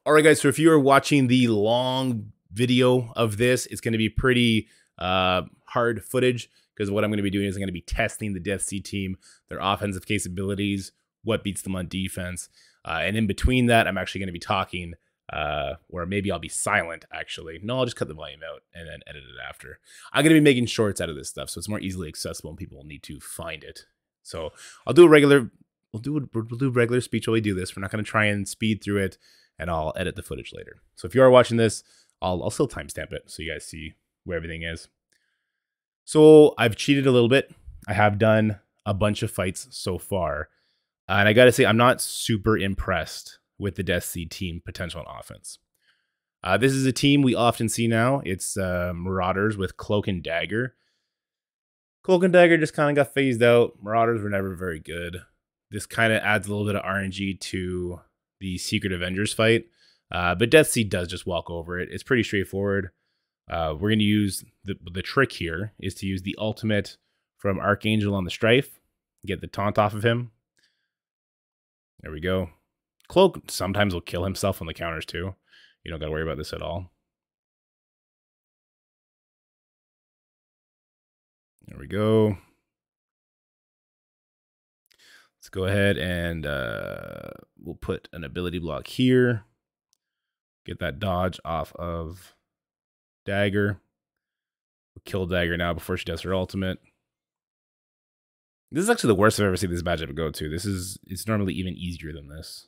All right, guys. So if you are watching the long video of this, it's going to be pretty hard footage because what I'm going to be doing is I'm going to be testing the Death Sea team, their offensive capabilities, what beats them on defense. And in between that, I'm actually going to be talking, or maybe I'll be silent, actually. No, I'll just cut the volume out and then edit it after. I'm going to be making shorts out of this stuff, so it's more easily accessible and people will need to find it. So I'll do a regular, we'll do regular speech while we do this. We're not going to try and speed through it, and I'll edit the footage later. So if you are watching this, I'll still timestamp it so you guys see where everything is. So I've cheated a little bit. I have done a bunch of fights so far. And I got to say, I'm not super impressed with the Death Sea team potential on offense. This is a team we often see now. It's Marauders with Cloak and Dagger. Cloak and Dagger just kind of got phased out. Marauders were never very good. This kind of adds a little bit of RNG to the Secret Avengers fight. But Death Sea does just walk over it. It's pretty straightforward. We're going to use, the trick here is to use the ultimate from Archangel on the Strife. Get the taunt off of him. There we go. Cloak sometimes will kill himself on the counters too. You don't got to worry about this at all. There we go. Let's go ahead and we'll put an ability block here. Get that dodge off of Dagger. We'll kill Dagger now before she does her ultimate. This is actually the worst I've ever seen this matchup go to. It's normally even easier than this.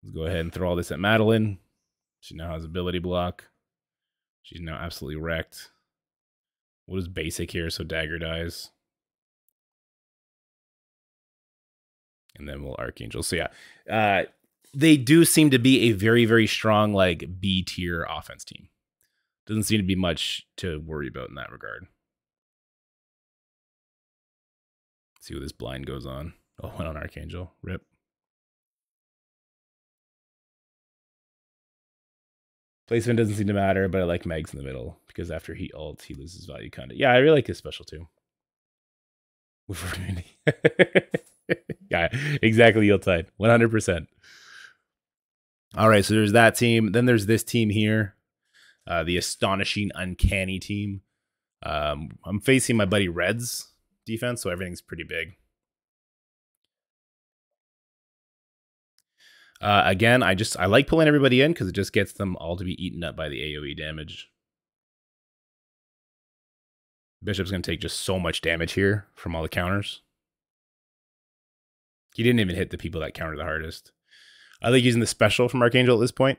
Let's go ahead and throw all this at Madeline. She now has ability block. She's now absolutely wrecked. What is basic here so Dagger dies? And then we'll Archangel. So yeah, they do seem to be a very, very strong like B tier offense team. Doesn't seem to be much to worry about in that regard. See what this blind goes on. Oh, went on Archangel. Rip. Placement doesn't seem to matter, but I like Megs in the middle because after he ults, he loses value kind of. Yeah, I really like his special too. Yeah, exactly. Yuletide. 100%. All right, so there's that team. Then there's this team here. The Astonishing Uncanny team. I'm facing my buddy Red's defense, so everything's pretty big. Again, I like pulling everybody in because it just gets them all to be eaten up by the AoE damage. Bishop's going to take just so much damage here from all the counters. He didn't even hit the people that counter the hardest. I like using the special from Archangel at this point.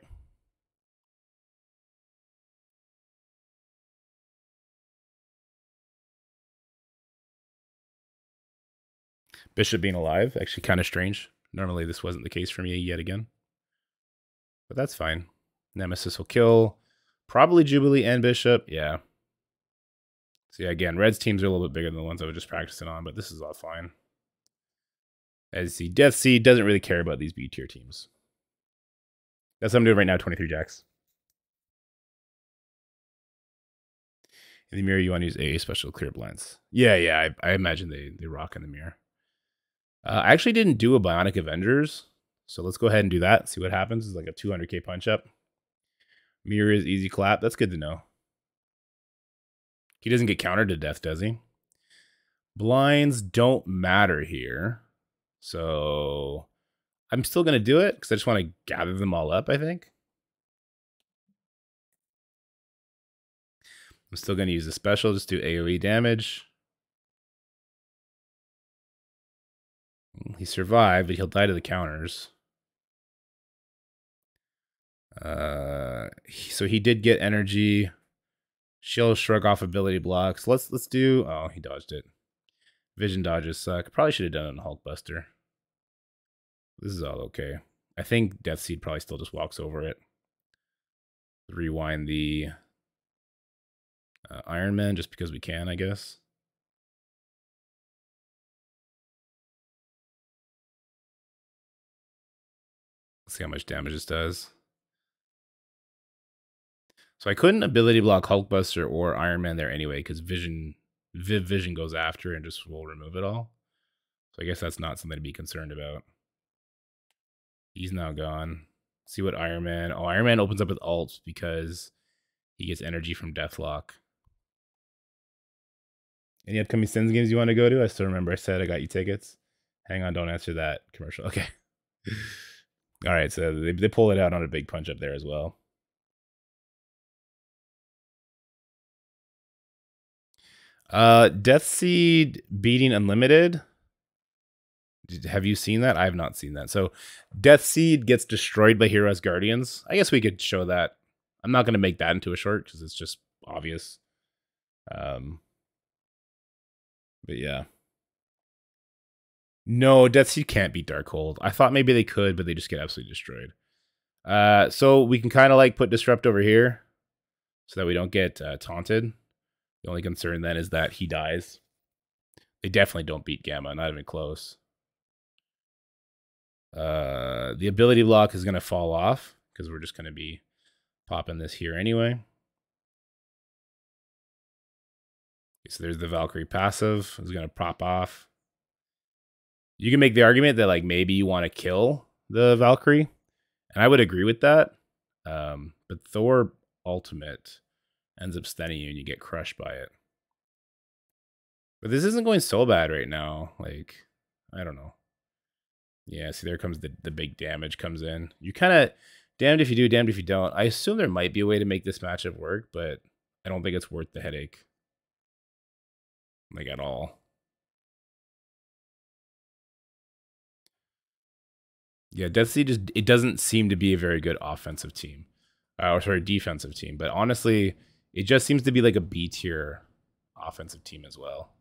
Bishop being alive, actually kind of strange. Normally this wasn't the case for me yet again. But that's fine. Nemesis will kill. Probably Jubilee and Bishop. Yeah. So yeah, again, Red's teams are a little bit bigger than the ones I was just practicing on, but this is all fine. As you see, Death Sea doesn't really care about these B tier teams. That's what I'm doing right now, 23 jacks. In the mirror, you want to use a special clear blinds. Yeah, I imagine they rock in the mirror. I actually didn't do a Bionic Avengers, so let's go ahead and do that. See what happens. It's like a 200k punch up. Mirror is easy clap. That's good to know. He doesn't get countered to death, does he? Blinds don't matter here, so I'm still going to do it because I just want to gather them all up, I think. I'm still going to use the special, just do AoE damage. He survived, but he'll die to the counters. So he did get energy. She'll shrug off ability blocks. Let's do... Oh, he dodged it. Vision dodges suck. Probably should have done it on Hulkbuster. This is all okay. I think Death Seed probably still just walks over it. Rewind the Iron Man just because we can, I guess. Let's see how much damage this does. So I couldn't ability block Hulkbuster or Iron Man there anyway, because Viv Vision goes after and just will remove it all. So I guess that's not something to be concerned about. He's now gone. See what Iron Man. Oh, Iron Man opens up with ults because he gets energy from Deathlock. Any upcoming Sins games you want to go to? I still remember I said I got you tickets. Hang on, don't answer that commercial. Okay. All right, so they pull it out on a big punch up there as well. Death Seed beating Unlimited. Have you seen that? I have not seen that. So Death Seed gets destroyed by Hero Asgardians. I guess we could show that. I'm not going to make that into a short because it's just obvious. But yeah. No, Death Seed can't beat Darkhold. I thought maybe they could, but they just get absolutely destroyed. So we can kind of like put Disrupt over here so that we don't get taunted. The only concern then is that he dies. They definitely don't beat Gamma, not even close. The ability block is going to fall off because we're just going to be popping this here anyway. Okay, so there's the Valkyrie passive. It's going to pop off. You can make the argument that like maybe you want to kill the Valkyrie, and I would agree with that. But Thor ultimate ends up stunning you and you get crushed by it. But this isn't going so bad right now. Like, I don't know. Yeah, see, there comes the big damage comes in. You kind of damned if you do, damned if you don't. I assume there might be a way to make this matchup work, but I don't think it's worth the headache. Like, at all. Yeah, Death Seed it doesn't seem to be a very good offensive team. Or sorry, defensive team. But honestly, it just seems to be like a B tier offensive team as well.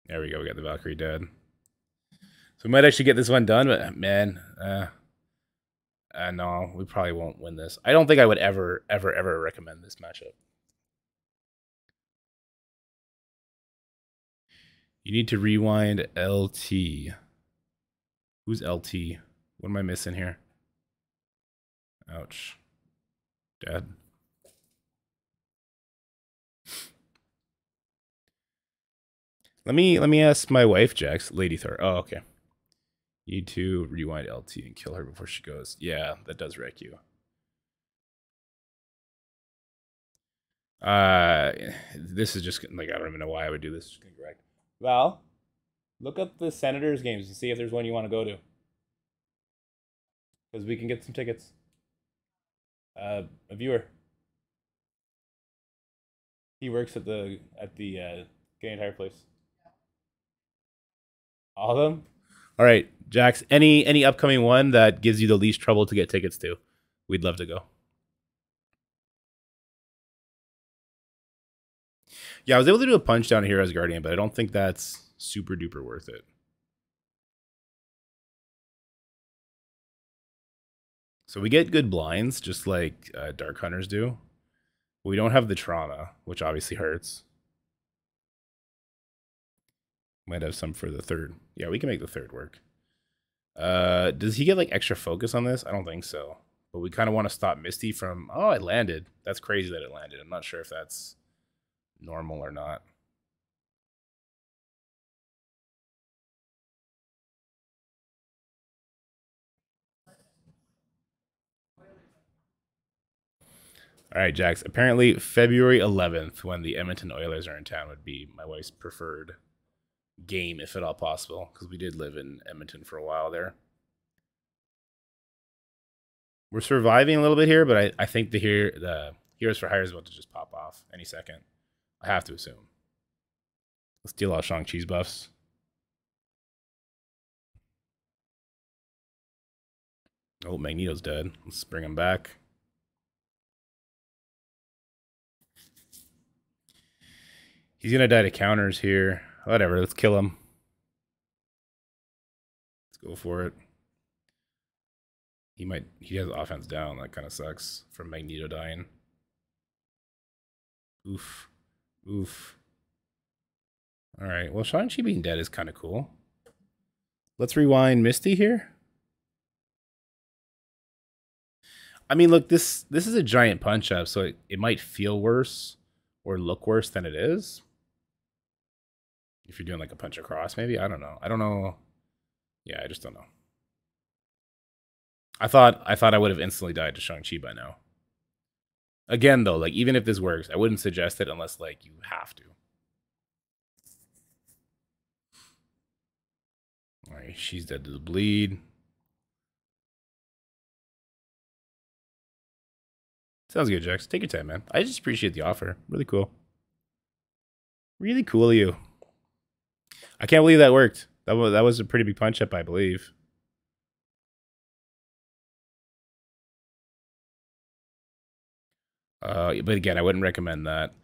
There we go. We got the Valkyrie dead. So we might actually get this one done, but man, no, we probably won't win this. I don't think I would ever recommend this matchup. You need to rewind LT. Who's LT? What am I missing here? Ouch. Dead. Let me ask my wife, Jax, Lady Thor. Oh, okay. You need to rewind LT and kill her before she goes. Yeah, that does wreck you. This is just like I don't even know why I would do this. Just gonna correct. Val, look up the Senators games and see if there's one you want to go to, because we can get some tickets. A viewer. He works at the Canadian Tire place. All of them. All right, Jax. Any upcoming one that gives you the least trouble to get tickets to? We'd love to go. Yeah, I was able to do a punch down here as Guardian, but I don't think that's super duper worth it. So we get good blinds, just like Dark Hunters do. We don't have the trauma, which obviously hurts. Might have some for the third. Yeah, we can make the third work. Does he get like extra focus on this? I don't think so. But we kind of want to stop Misty from... Oh, it landed. That's crazy that it landed. I'm not sure if that's normal or not. All right, Jax. Apparently, February 11th, when the Edmonton Oilers are in town, would be my wife's preferred game, if at all possible, because we did live in Edmonton for a while there. We're surviving a little bit here, but I think the Heroes for Hire is about to just pop off any second. I have to assume. Let's deal out Shang-Chi's buffs. Oh, Magneto's dead. Let's bring him back. He's going to die to counters here. Whatever, let's kill him. Let's go for it. He has offense down. That kind of sucks from Magneto dying. Oof. Oof. All right, well, Shang-Chi being dead is kind of cool. Let's rewind Misty here. I mean, look, this is a giant punch-up, so it might feel worse or look worse than it is. If you're doing like a punch across, maybe. I don't know. Yeah, I just don't know. I thought I would have instantly died to Shang-Chi by now. Again, though, like, even if this works, I wouldn't suggest it unless, like, you have to. All right, she's dead to the bleed. Sounds good, Jax. Take your time, man. I just appreciate the offer. Really cool. Really cool of you. I can't believe that worked. That was a pretty big punch up, I believe. But again, I wouldn't recommend that.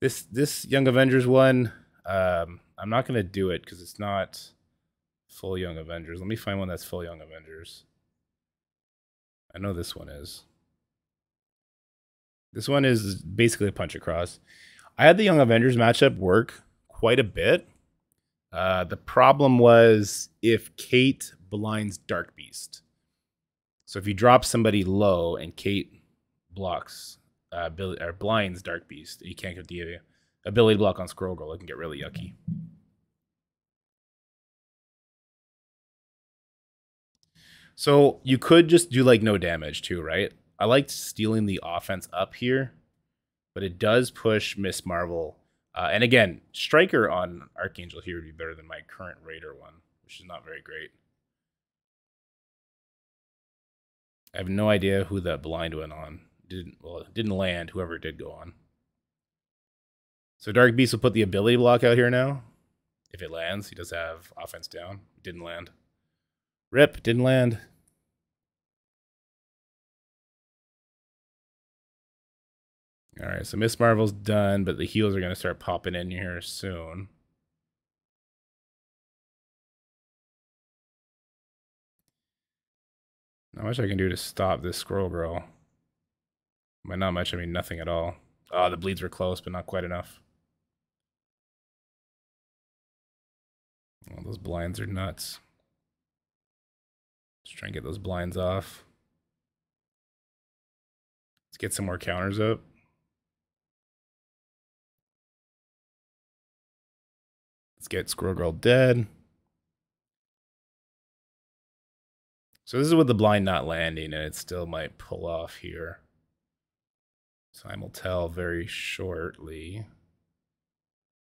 This Young Avengers one, I'm not gonna do it because it's not full Young Avengers. Let me find one that's full Young Avengers. I know this one is. This one is basically a punch across. I had the Young Avengers matchup work quite a bit. The problem was if Kate blinds Dark Beast. So if you drop somebody low and Kate blocks or blinds Dark Beast, you can't get the ability block on Scroll Girl. It can get really yucky. So you could just do like no damage too, right? I liked stealing the offense up here, but it does push Miss Marvel. And again, Striker on Archangel here would be better than my current Raider one, which is not very great. I have no idea who that blind went on. It didn't land, whoever it did go on. So Dark Beast will put the ability block out here now. If it lands, he does have offense down. Didn't land. Rip, didn't land. All right, so Miss Marvel's done, but the heals are going to start popping in here soon. Not much I can do to stop this Scroll Girl. By not much, I mean nothing at all. Oh, the bleeds were close, but not quite enough. Oh, those blinds are nuts. Let's try and get those blinds off. Let's get some more counters up. Let's get Squirrel Girl dead. So this is with the blind not landing, and it still might pull off here. Time will tell very shortly.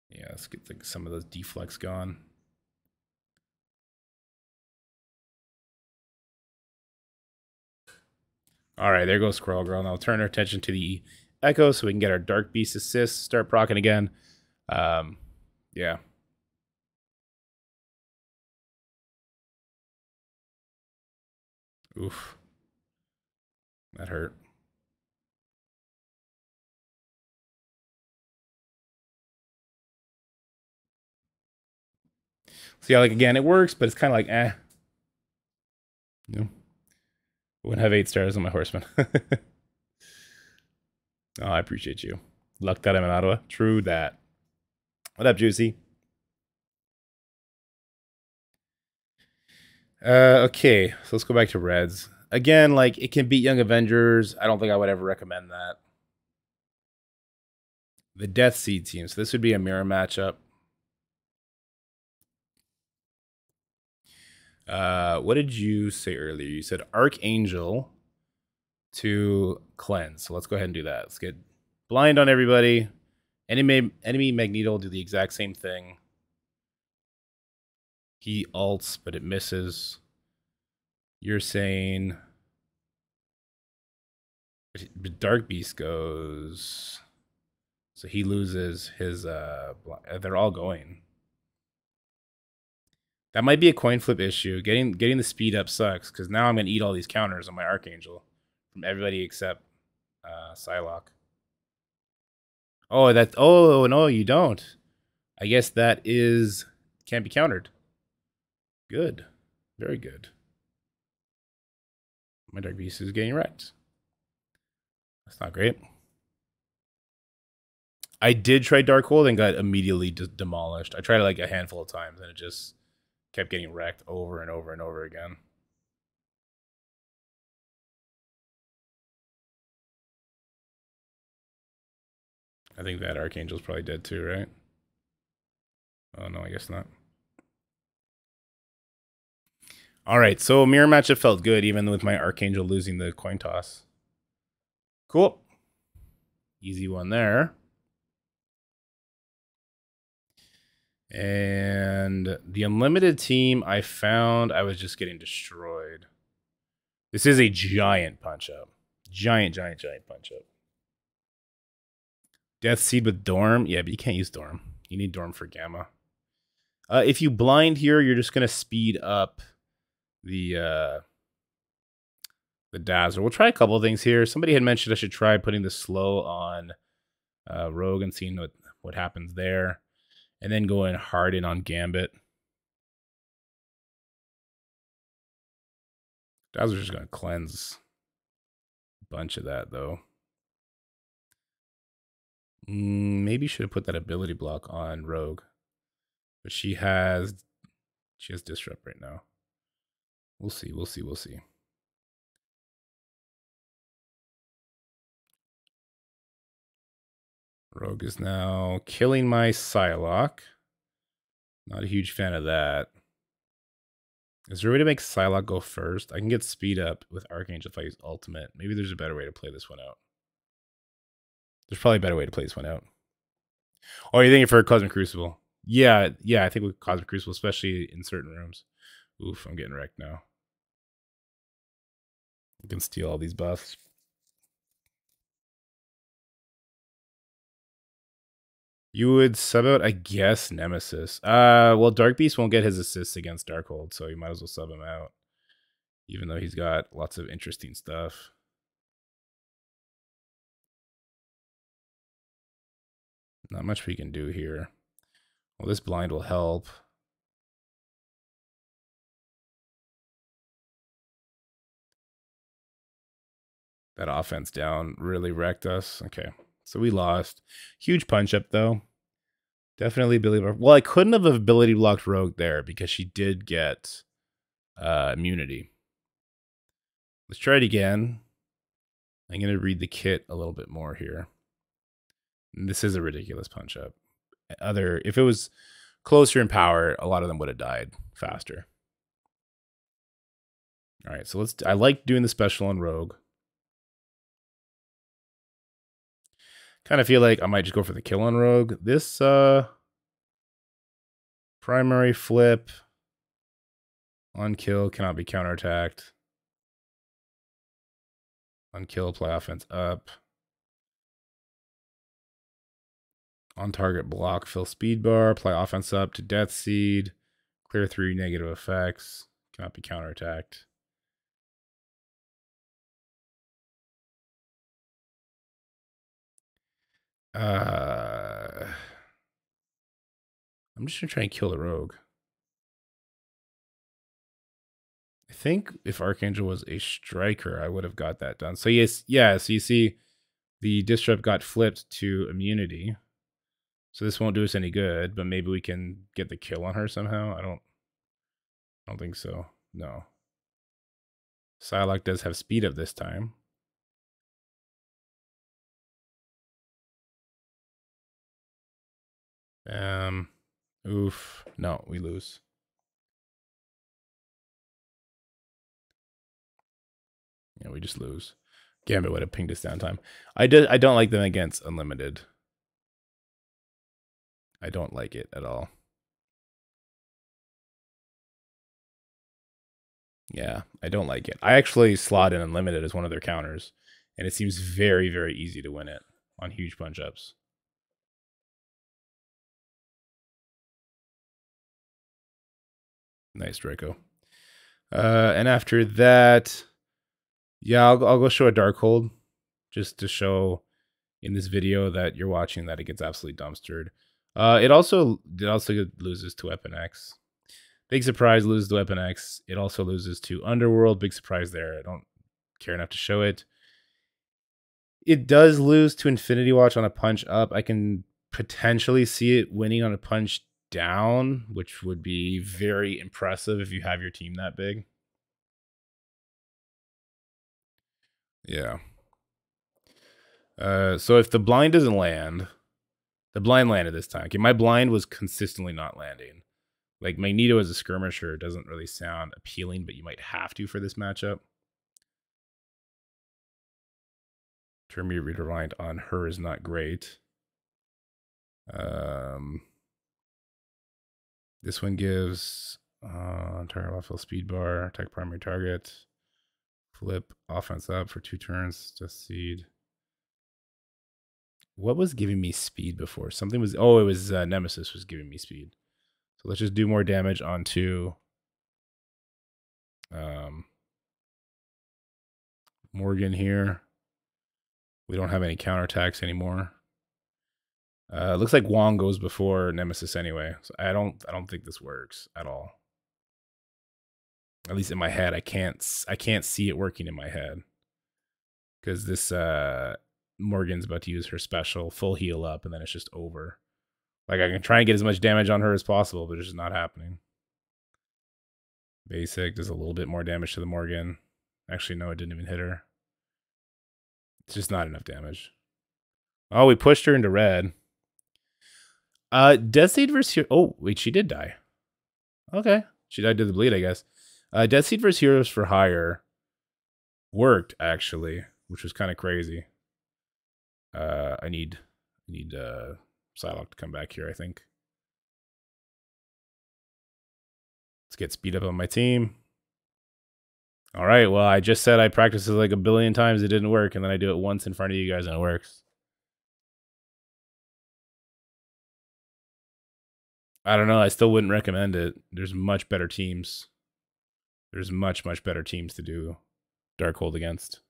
Yeah, let's get some of those deflects gone. All right, there goes Squirrel Girl. Now we'll turn our attention to the Echo so we can get our Dark Beast assist, start proccing again. Yeah. Oof. That hurt. So yeah, like again, it works, but it's kind of like, eh. You know? I wouldn't have 8 stars on my horseman. Oh, I appreciate you. Luck that I'm in Ottawa. True that. What up, Juicy? Okay, so let's go back to Reds. Again, like, it can beat Young Avengers. I don't think I would ever recommend that. The Death Seed team. So this would be a mirror matchup. What did you say earlier? You said Archangel to cleanse. So let's go ahead and do that. Let's get blind on everybody. Enemy Magneto will do the exact same thing. He ults, but it misses. You're saying Dark Beast goes, so he loses his. They're all going. That might be a coin flip issue. Getting the speed up sucks because now I'm gonna eat all these counters on my Archangel from everybody except Psylocke. Oh, oh no, you don't. I guess that is can't be countered. Good, very good. My Dark Beast is getting wrecked. That's not great. I did try Darkhold and got immediately demolished. I tried it like a handful of times and it just kept getting wrecked over and over and over again. I think that Archangel's probably dead too, right? Oh no, I guess not. All right, so mirror matchup felt good, even with my Archangel losing the coin toss. Cool. Easy one there. And the unlimited team, I found I was just getting destroyed. This is a giant punch-up. Giant punch-up. Death Seed with Dorm? Yeah, but you can't use Dorm. You need Dorm for Gamma. If you blind here, you're just going to speed up the Dazzler. We'll try a couple of things here. Somebody had mentioned I should try putting the slow on Rogue and seeing what happens there. And then going hard in on Gambit. Dazzler's just going to cleanse a bunch of that, though. Maybe should have put that ability block on Rogue. But she has Disrupt right now. We'll see. Rogue is now killing my Psylocke. Not a huge fan of that. Is there a way to make Psylocke go first? I can get speed up with Archangel if I use ultimate. Maybe there's a better way to play this one out. There's probably a better way to play this one out. Oh, you're thinking for Cosmic Crucible? Yeah, I think with Cosmic Crucible, especially in certain rooms. Oof, I'm getting wrecked now. You can steal all these buffs. You would sub out, I guess, Nemesis. Well, Dark Beast won't get his assists against Darkhold, so you might as well sub him out. Even though he's got lots of interesting stuff. Not much we can do here. Well, this blind will help. That offense down really wrecked us. Okay, so we lost. Huge punch up, though. Definitely ability block. Well, I couldn't have ability blocked Rogue there because she did get immunity. Let's try it again. I'm going to read the kit a little bit more here. And this is a ridiculous punch up. If it was closer in power, a lot of them would have died faster. All right, so I like doing the special on Rogue. Kind of feel like I might just go for the kill on Rogue. This primary flip on kill cannot be counterattacked. On kill, apply offense up. On target block, fill speed bar, apply offense up to Death Seed. Clear 3 negative effects. Cannot be counterattacked. I'm just gonna try and kill the Rogue. I think if Archangel was a striker, I would have got that done. So yes, yeah. So you see, the disrupt got flipped to immunity. So this won't do us any good, but maybe we can get the kill on her somehow. I don't think so. No. Psylocke does have speed up this time. Oof. No, we lose. Yeah, we just lose. Gambit would have pinged us downtime. I don't like them against Unlimited. I don't like it at all. Yeah, I don't like it. I actually slot in Unlimited as one of their counters, and it seems very, very easy to win it on huge punch-ups. Nice, Draco. And after that, yeah, I'll go show a Darkhold just to show in this video that you're watching that it gets absolutely dumpstered. It also loses to Weapon X. Big surprise, loses to Weapon X. It also loses to Underworld. Big surprise there. I don't care enough to show it. It does lose to Infinity Watch on a punch up. I can potentially see it winning on a punch down, which would be very impressive if you have your team that big. Yeah. So if the blind doesn't land, the blind landed this time. Okay, my blind was consistently not landing. Like, Magneto as a skirmisher doesn't really sound appealing, but you might have to for this matchup. Turn me reliant on her is not great. This one gives target level speed bar, attack primary target, flip offense up for 2 turns, just seed. What was giving me speed before? Something was, oh, it was Nemesis was giving me speed. So let's just do more damage onto Morgan here. We don't have any counterattacks anymore. Looks like Wong goes before Nemesis anyway. So I don't think this works at all. At least in my head, I can't see it working in my head. Because this Morgan's about to use her special, full heal up, and then it's just over. Like, I can try and get as much damage on her as possible, but it's just not happening. Basic does a little bit more damage to the Morgan. Actually, no, it didn't even hit her. It's just not enough damage. Oh, we pushed her into red. Death Seed versus Hero. Oh, wait, she did die. Okay. She died to the bleed, I guess. Death Seed versus Heroes for Hire worked, actually, which was kind of crazy. I need Psylocke to come back here, I think. Let's get speed up on my team. All right, well, I just said I practiced it like a billion times. It didn't work, and then I do it once in front of you guys, and it works. I don't know. I still wouldn't recommend it. There's much better teams. There's much better teams to do Darkhold against.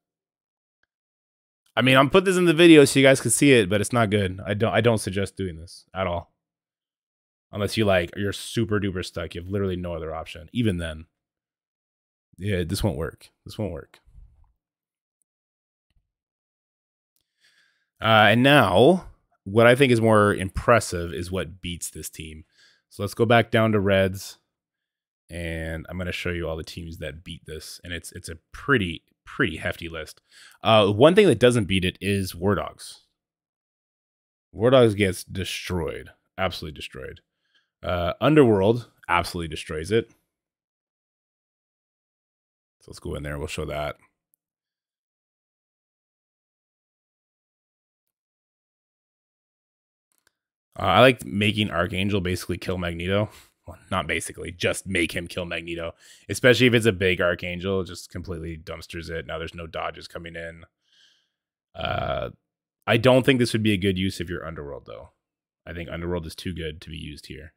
I mean, I'm putting this in the video so you guys can see it, but it's not good. I don't suggest doing this at all. Unless you're super duper stuck. You have literally no other option. Even then. Yeah, this won't work. This won't work. And now, what I think is more impressive is what beats this team. So let's go back down to Reds. And I'm going to show you all the teams that beat this. And it's a pretty hefty list. One thing that doesn't beat it is War Dogs. War Dogs gets destroyed. Absolutely destroyed. Underworld absolutely destroys it. So let's go in there and we'll show that. I like making Archangel basically kill Magneto. Well, not basically, just make him kill Magneto. Especially if it's a big Archangel, just completely dumpsters it. Now there's no dodges coming in. I don't think this would be a good use of your Underworld, though. I think Underworld is too good to be used here.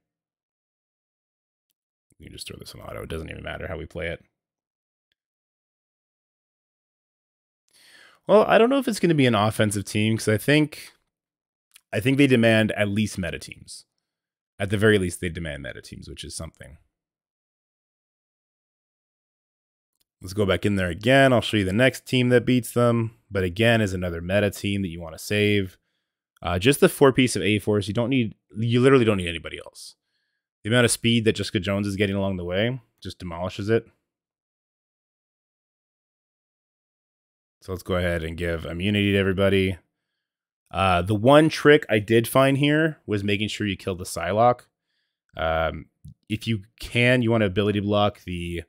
You can just throw this on auto. It doesn't even matter how we play it. Well, I don't know if it's going to be an offensive team, because I think they demand at least meta teams. At the very least, they demand meta teams, which is something. Let's go back in there again. I'll show you the next team that beats them. But again, is another meta team that you want to save. Just the 4-piece of A-Force. You literally don't need anybody else. The amount of speed that Jessica Jones is getting along the way just demolishes it. So let's go ahead and give immunity to everybody. The one trick I did find here was making sure you kill the Psylocke. If you can, you want to ability block the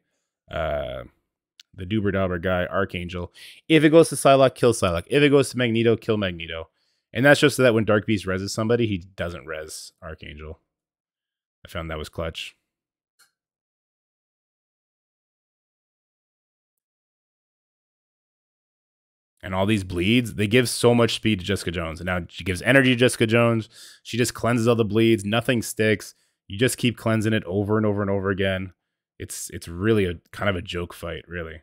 Doober Dauber guy, Archangel. If it goes to Psylocke, kill Psylocke. If it goes to Magneto, kill Magneto. And that's just so that when Dark Beast reses somebody, he doesn't res Archangel. I found that was clutch. And all these bleeds, they give so much speed to Jessica Jones. And now she gives energy to Jessica Jones. She just cleanses all the bleeds. Nothing sticks. You just keep cleansing it over and over and over again. It's really a kind of a joke fight, really.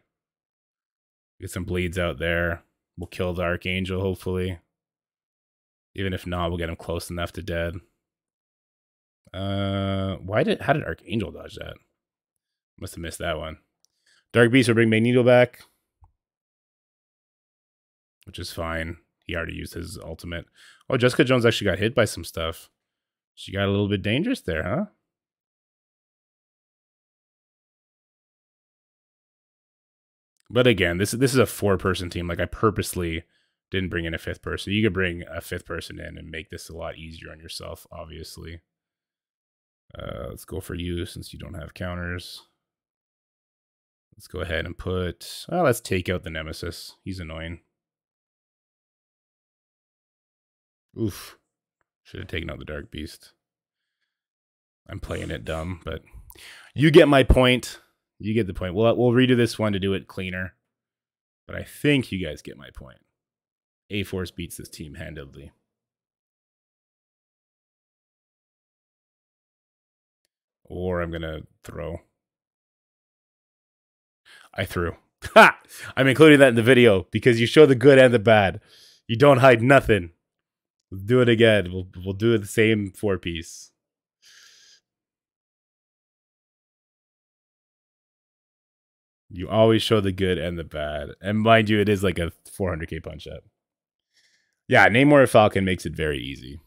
Get some bleeds out there. We'll kill the Archangel, hopefully. Even if not, we'll get him close enough to dead. How did Archangel dodge that? Must have missed that one. Dark Beast will bring Magneto back, which is fine. He already used his ultimate. Oh, Jessica Jones actually got hit by some stuff. She got a little bit dangerous there, huh? But again, this is a 4-person team. Like, I purposely didn't bring in a 5th person. You could bring a 5th person in and make this a lot easier on yourself, obviously. Let's go for you since you don't have counters. Let's go ahead and put... let's take out the Nemesis. He's annoying. Oof. Should have taken out the Dark Beast. I'm playing it dumb, but you get my point. You get the point. We'll redo this one to do it cleaner. But I think you guys get my point. A-Force beats this team handedly. Or I'm going to throw. I threw. Ha! I'm including that in the video because you show the good and the bad. You don't hide nothing. Let's do it again. We'll do it the same 4-piece. You always show the good and the bad. And mind you, it is like a 400k punch up. Yeah, Namor Falcon makes it very easy.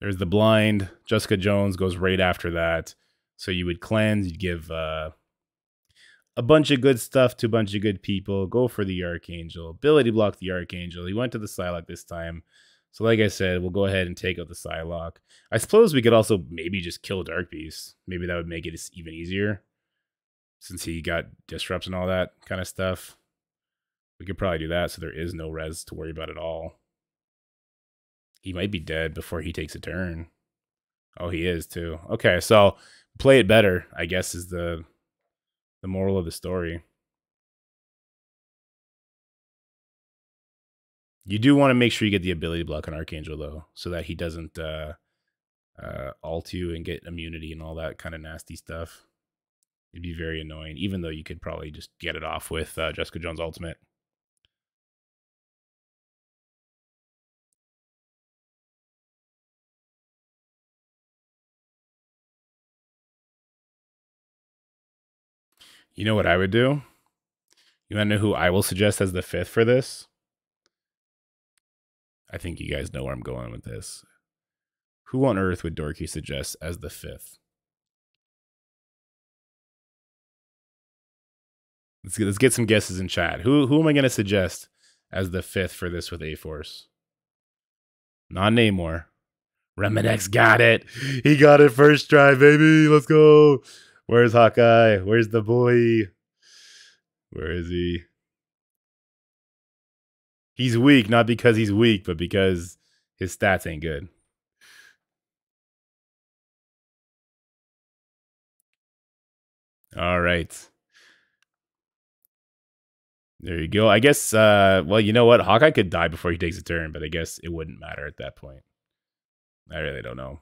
There's the blind. Jessica Jones goes right after that. So you would cleanse. You'd give a bunch of good stuff to a bunch of good people. Go for the Archangel. Ability block the Archangel. He went to the Psylocke this time. So like I said, we'll go ahead and take out the Psylocke. I suppose we could also maybe just kill Dark Beast. Maybe that would make it even easier. Since he got disrupts and all that kind of stuff. We could probably do that so there is no res to worry about at all. He might be dead before he takes a turn. Oh, he is too. Okay, so play it better, I guess, is the moral of the story. You do want to make sure you get the ability block on Archangel, though, so that he doesn't ult you and get immunity and all that kind of nasty stuff. It'd be very annoying, even though you could probably just get it off with Jessica Jones' ultimate. You know what I would do? You want to know who I will suggest as the 5th for this? I think you guys know where I'm going with this. Who on earth would Dorky suggest as the 5th? Let's get some guesses in chat. Who am I going to suggest as the 5th for this with A-Force? Not Namor. Reminex got it. He got it first try, baby. Let's go. Where's Hawkeye? Where's the boy? Where is he? He's weak, not because he's weak, but because his stats ain't good. All right. There you go. I guess, well, you know what? Hawkeye could die before he takes a turn, but I guess it wouldn't matter at that point. I really don't know.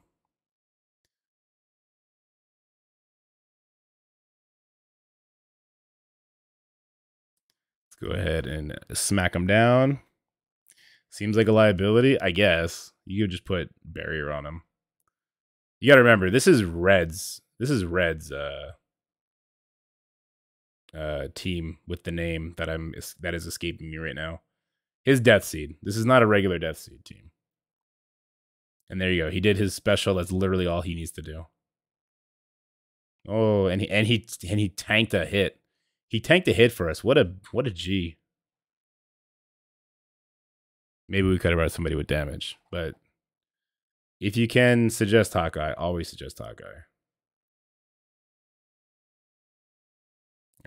Let's go ahead and smack him down. Seems like a liability, I guess. You could just put barrier on him. You got to remember, this is Red's. This is Red's team with the name that is escaping me right now. His Death Seed. This is not a regular Death Seed team. And there you go. He did his special. That's literally all he needs to do. Oh, and he tanked a hit. He tanked a hit for us. What a G. Maybe we could have brought somebody with damage, but if you can suggest Hawkeye, always suggest Hawkeye.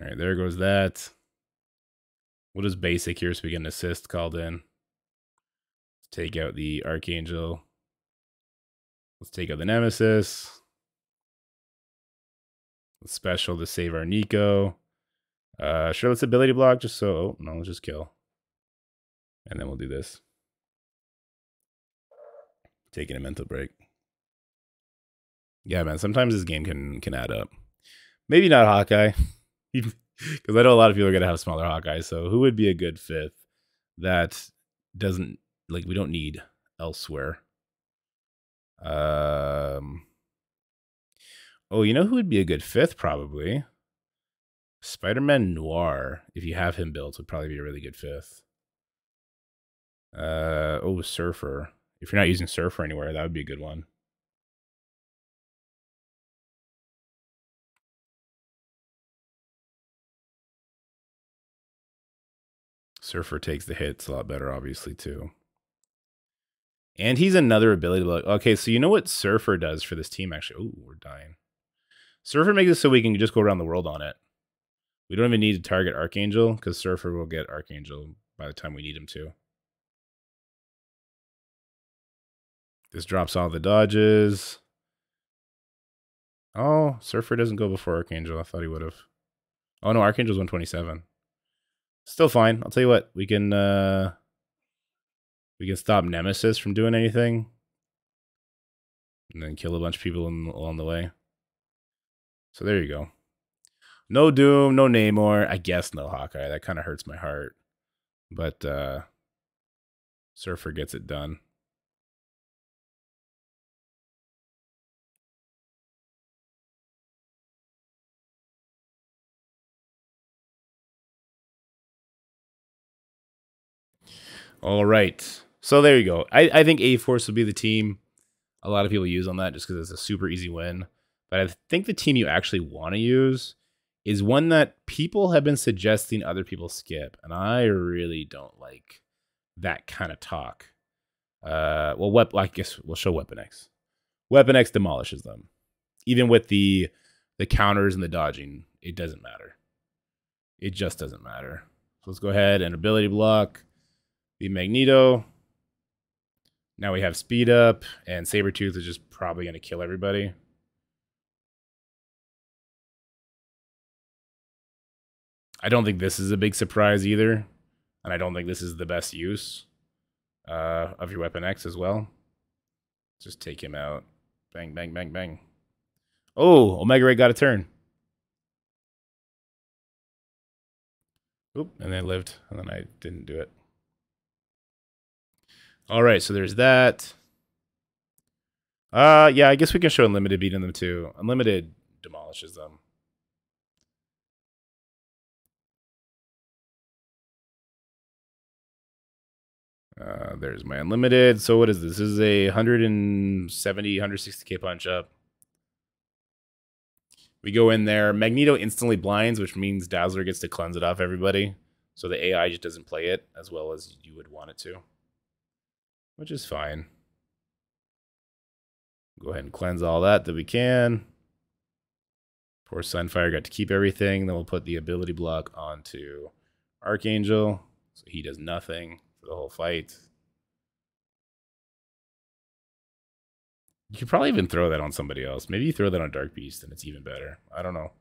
All right, there goes that. We'll just basic here so we get an assist called in. Let's take out the Archangel. Let's take out the Nemesis. Let's special to save our Nico. Sure, let's ability block just so... Oh, no, let's just kill. And then we'll do this. Taking a mental break. Yeah, man, sometimes this game can add up. Maybe not Hawkeye. Because I know a lot of people are going to have smaller Hawkeyes. So who would be a good 5th that doesn't... Like, we don't need elsewhere. Oh, you know who would be a good 5th, probably? Spider-Man Noir, if you have him built, would probably be a really good 5th. Oh, Surfer. If you're not using Surfer anywhere, that would be a good one. Surfer takes the hits a lot better, obviously, too. And he's another ability block. Okay, so you know what Surfer does for this team, actually? Oh, we're dying. Surfer makes it so we can just go around the world on it. We don't even need to target Archangel, because Surfer will get Archangel by the time we need him to. This drops all the dodges. Oh, Surfer doesn't go before Archangel. I thought he would have. Oh no, Archangel's 127. Still fine. I'll tell you what, we can stop Nemesis from doing anything. And then kill a bunch of people along the way. So there you go. No Doom, no Namor. I guess no Hawkeye. That kind of hurts my heart. But Surfer gets it done. All right. So there you go. I think A-Force will be the team a lot of people use on that just because it's a super easy win. But I think the team you actually want to use is one that people have been suggesting other people skip. And I really don't like that kind of talk. Well, I guess we'll show Weapon X. Weapon X demolishes them. Even with the counters and the dodging, it doesn't matter. It just doesn't matter. So let's go ahead and ability block the Magneto. Now we have speed up, and Sabretooth is just probably going to kill everybody. I don't think this is a big surprise either, and I don't think this is the best use of your Weapon X as well. Just take him out. Bang, bang, bang, bang. Oh, Omega Ray got a turn. Oop, and then lived, and then I didn't do it. All right, so there's that. Yeah, I guess we can show Unlimited beating them too. Unlimited demolishes them. There's my Unlimited. So what is this? This is a 170, 160k punch up. We go in there. Magneto instantly blinds, which means Dazzler gets to cleanse it off everybody. So the AI just doesn't play it as well as you would want it to. Which is fine. Go ahead and cleanse all that we can. Poor Sunfire got to keep everything. Then we'll put the ability block onto Archangel. So he does nothing for the whole fight. You could probably even throw that on somebody else. Maybe you throw that on Dark Beast and it's even better. I don't know.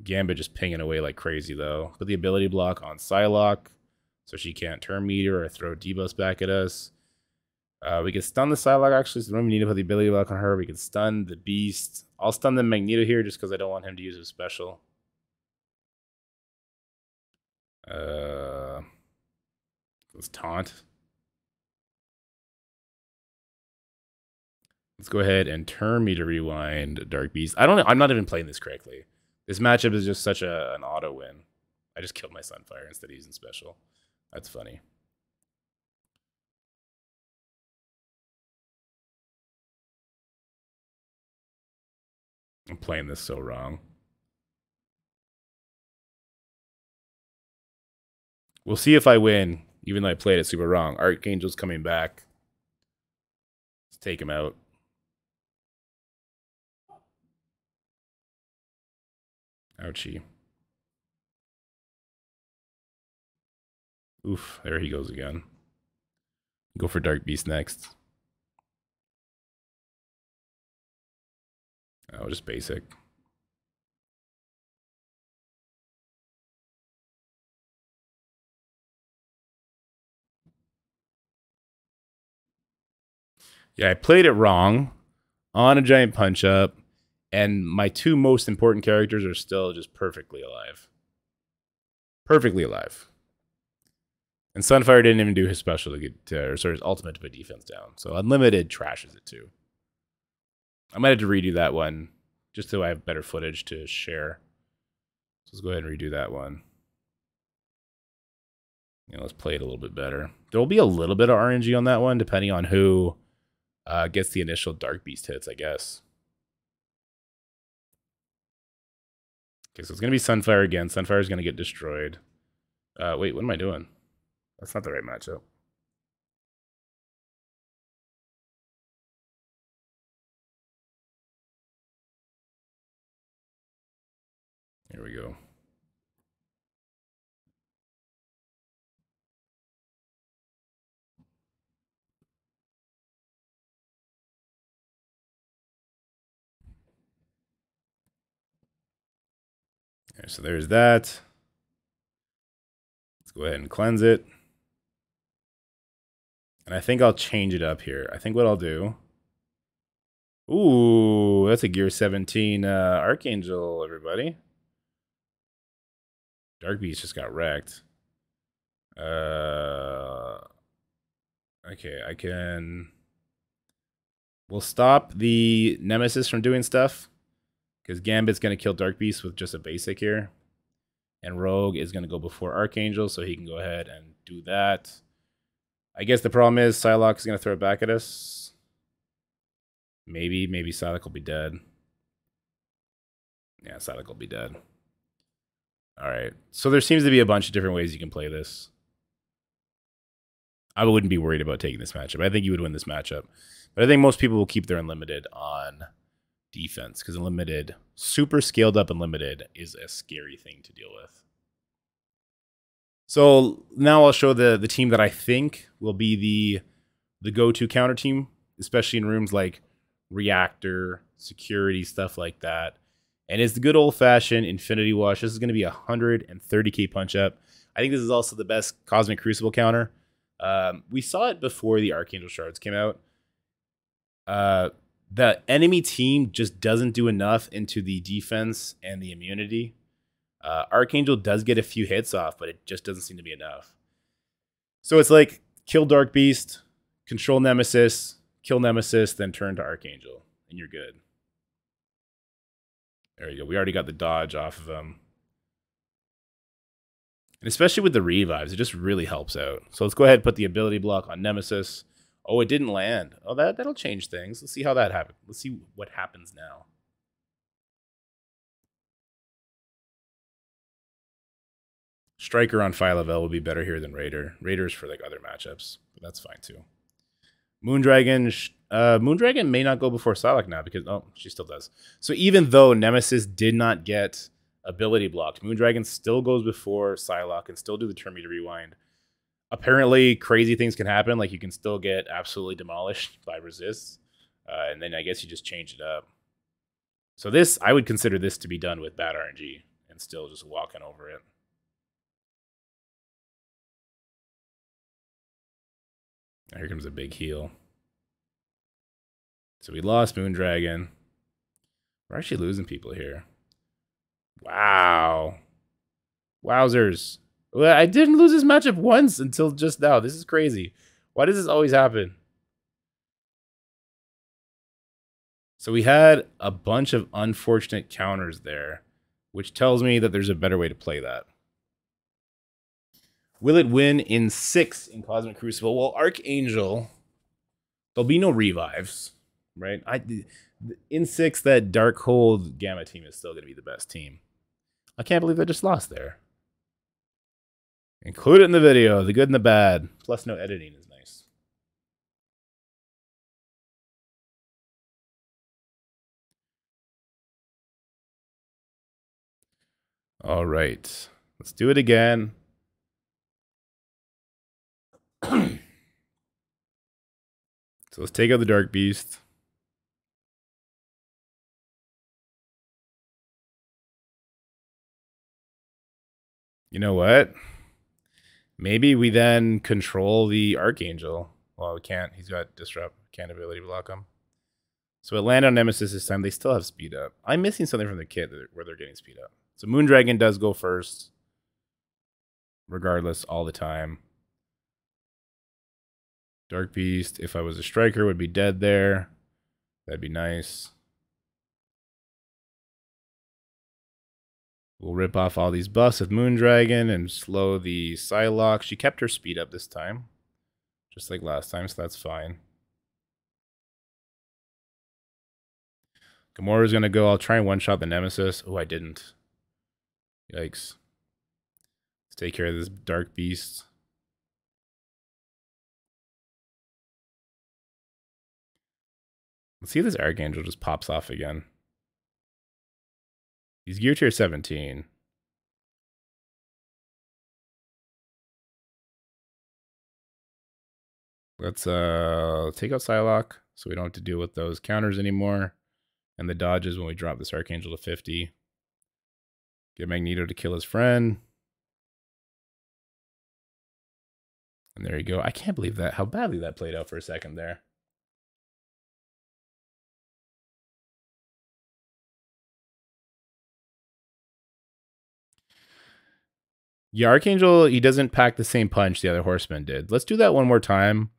Gambit just pinging away like crazy though. Put the ability block on Psylocke so she can't turn meter or throw debuffs back at us. We can stun the Psylocke actually, so we don't even need to put the ability block on her. We can stun the Beast. I'll stun the Magneto here just because I don't want him to use his special. Let's taunt. Let's go ahead and turn me to rewind Dark Beast. I'm not even playing this correctly. This matchup is just such an auto win. I just killed my Sunfire instead of using special. That's funny. I'm playing this so wrong. We'll see if I win, even though I played it super wrong. Archangel's coming back. Let's take him out. Ouchie. Oof, there he goes again. Go for Dark Beast next. Oh, just basic. Yeah, I played it wrong on a giant punch up, and my two most important characters are still just perfectly alive. Perfectly alive. And Sunfire didn't even do his special to get or his ultimate to put defense down. So Unlimited trashes it too. I might have to redo that one just so I have better footage to share. So let's go ahead and redo that one. Let's play it a little bit better. There will be a little bit of RNG on that one, depending on who gets the initial Dark Beast hits, I guess. Okay, so it's going to be Sunfire again. Sunfire is going to get destroyed. Wait, what am I doing? That's not the right matchup. Here we go. Okay, so there's that. Let's go ahead and cleanse it. And I think I'll change it up here. I think what I'll do... Ooh, that's a Gear 17 Archangel, everybody. Dark Beast just got wrecked. Okay, I can... We'll stop the Nemesis from doing stuff, because Gambit's going to kill Dark Beast with just a basic here. And Rogue is going to go before Archangel, so he can go ahead and do that. I guess the problem is Psylocke is going to throw it back at us. Maybe Psylocke will be dead. Yeah, Psylocke will be dead. All right, so there seems to be a bunch of different ways you can play this. I wouldn't be worried about taking this matchup. I think you would win this matchup. But I think most people will keep their Unlimited on defense, because Unlimited, super scaled up Unlimited, is a scary thing to deal with. So now I'll show the team that I think will be the go-to counter team, especially in rooms like Reactor, Security, stuff like that. And it's the good old-fashioned Infinity Wash. This is going to be a 130k punch-up. I think this is also the best Cosmic Crucible counter. We saw it before the Archangel Shards came out. The enemy team just doesn't do enough into the defense and the immunity. Archangel does get a few hits off, but it just doesn't seem to be enough. So it's like kill Dark Beast, control Nemesis, kill Nemesis, then turn to Archangel, and you're good. There you go. We already got the dodge off of him. And especially with the revives, it just really helps out. So let's go ahead and put the ability block on Nemesis. Oh, it didn't land. Oh, that'll change things. Let's see how that happens. Let's see what happens now. Striker on Phyla-Vell would be better here than Raider. Raider's for like other matchups, but that's fine too. Moondragon may not go before Psylocke now because, oh, she still does. So even though Nemesis did not get ability blocked, Moondragon still goes before Psylocke and still do the turn meter rewind. Apparently, crazy things can happen. Like you can still get absolutely demolished by resists. And then I guess you just change it up. So this, I would consider this to be done with bad RNG and still just walking over it. Now here comes a big heal. So we lost Moondragon. We're actually losing people here. Wow. Wowzers. Well, I didn't lose this matchup once until just now. This is crazy. Why does this always happen? So we had a bunch of unfortunate counters there, which tells me that there's a better way to play that. Will it win in 6 in Cosmic Crucible? Well, Archangel, there'll be no revives, right? In 6, that Darkhold Gamma team is still going to be the best team. I can't believe I just lost there. Include it in the video, the good and the bad. Plus no editing is nice. All right. Let's do it again. So let's take out the Dark Beast. You know what? Maybe we then control the Archangel. Well, we can't. He's got Disrupt. Can't ability block him. So it landed on Nemesis this time. They still have speed up. I'm missing something from the kit where they're getting speed up. So Moondragon does go first. Regardless, all the time. Dark Beast, if I was a striker, would be dead there. That'd be nice. We'll rip off all these buffs with Moondragon and slow the Psylocke. She kept her speed up this time, just like last time, so that's fine. Gamora's going to go. I'll try and one-shot the Nemesis. Oh, I didn't. Yikes. Let's take care of this Dark Beast. Let's see if this Archangel just pops off again. He's gear tier 17. Let's take out Psylocke so we don't have to deal with those counters anymore. And the dodges when we drop this Archangel to 50. Get Magneto to kill his friend. And there you go. I can't believe that, how badly that played out for a second there. Yeah, Archangel, he doesn't pack the same punch the other Horsemen did. Let's do that one more time.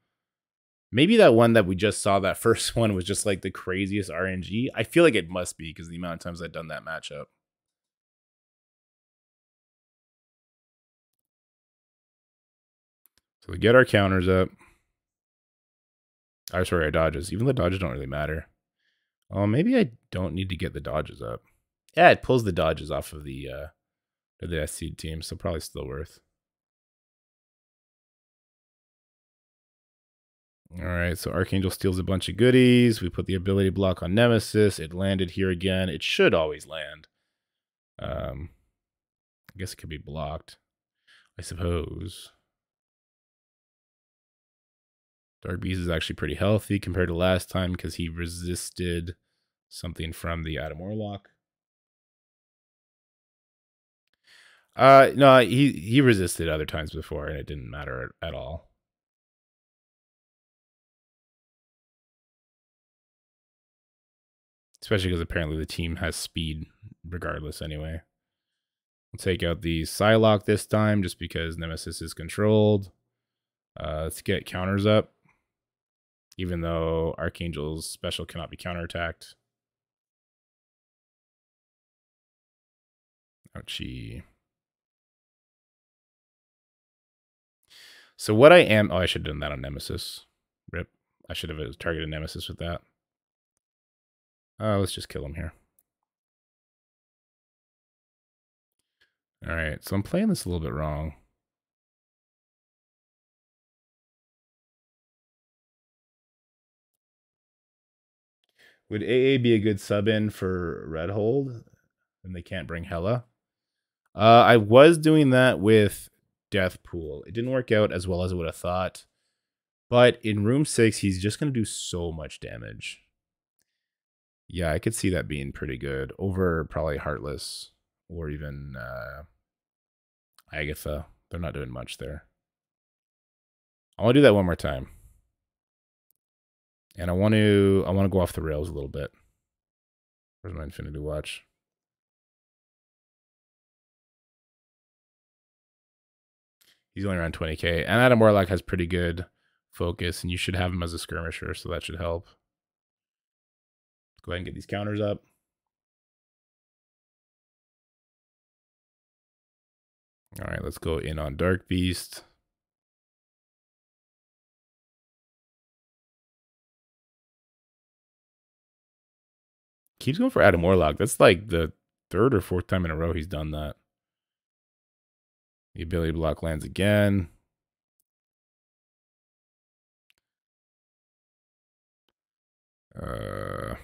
Maybe that one that we just saw, that first one, was just like the craziest RNG. I feel like it must be because the amount of times I've done that matchup. So we get our counters up. Oh, sorry, our dodges. Even the dodges don't really matter. Oh, maybe I don't need to get the dodges up. Yeah, it pulls the dodges off of the SC team, so probably still worth. All right, so Archangel steals a bunch of goodies. We put the ability block on Nemesis. It landed here again. It should always land. I guess it could be blocked, I suppose. Dark Beast is actually pretty healthy compared to last time because he resisted something from the Adam Warlock. No, he resisted other times before, and it didn't matter at all. Especially because apparently the team has speed regardless anyway. We'll take out the Psylocke this time just because Nemesis is controlled. Let's get counters up. Even though Archangel's special cannot be counterattacked. Ouchie. So what I am... Oh, I should have done that on Nemesis. Rip. I should have targeted Nemesis with that. Let's just kill him here. Alright, so I'm playing this a little bit wrong. Would AA be a good sub-in for Redhold? And they can't bring Hela? I was doing that with Deathpool. It didn't work out as well as I would have thought. But in Room 6, he's just going to do so much damage. Yeah, I could see that being pretty good. Over probably Heartless or even Agatha. They're not doing much there. I want to do that one more time. And I want to go off the rails a little bit. Where's my Infinity Watch? He's only around 20k. And Adam Warlock has pretty good focus, and you should have him as a skirmisher, so that should help. Let's go ahead and get these counters up. All right, let's go in on Dark Beast. Keeps going for Adam Warlock. That's like the third or fourth time in a row he's done that. The ability block lands again. I'll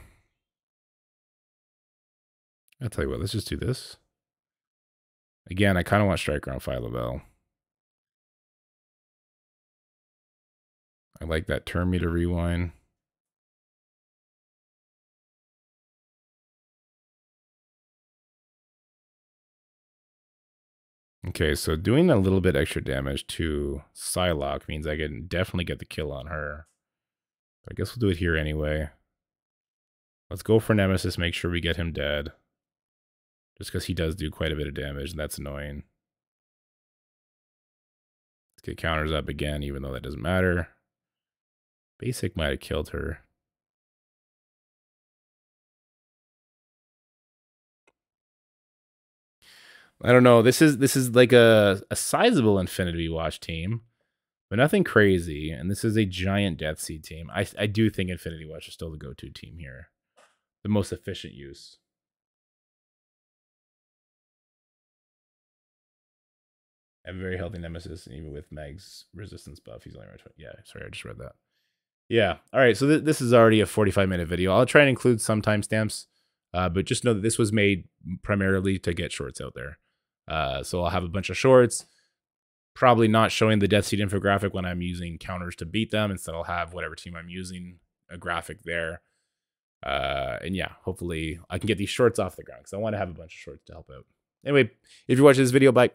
tell you what, let's just do this. Again, I kind of want Striker on Philobel. I like that turn meter rewind. Okay, so doing a little bit extra damage to Psylocke means I can definitely get the kill on her. But I guess we'll do it here anyway. Let's go for Nemesis, make sure we get him dead. Just because he does do quite a bit of damage, and that's annoying. Let's get counters up again, even though that doesn't matter. Basic might have killed her. I don't know. This is like a sizable Infinity Watch team, but nothing crazy. And this is a giant Death Seed team. I do think Infinity Watch is still the go-to team here. The most efficient use. I have a very healthy Nemesis, and even with Meg's resistance buff, he's only around 20. Yeah, sorry, I just read that. Yeah. All right, so this is already a 45-minute video. I'll try and include some timestamps But just know that this was made primarily to get shorts out there. So I'll have a bunch of shorts, probably not showing the Death Seed infographic when I'm using counters to beat them. Instead, I'll have whatever team I'm using, a graphic there. And yeah, hopefully I can get these shorts off the ground because I want to have a bunch of shorts to help out. Anyway, if you're watching this video, bye.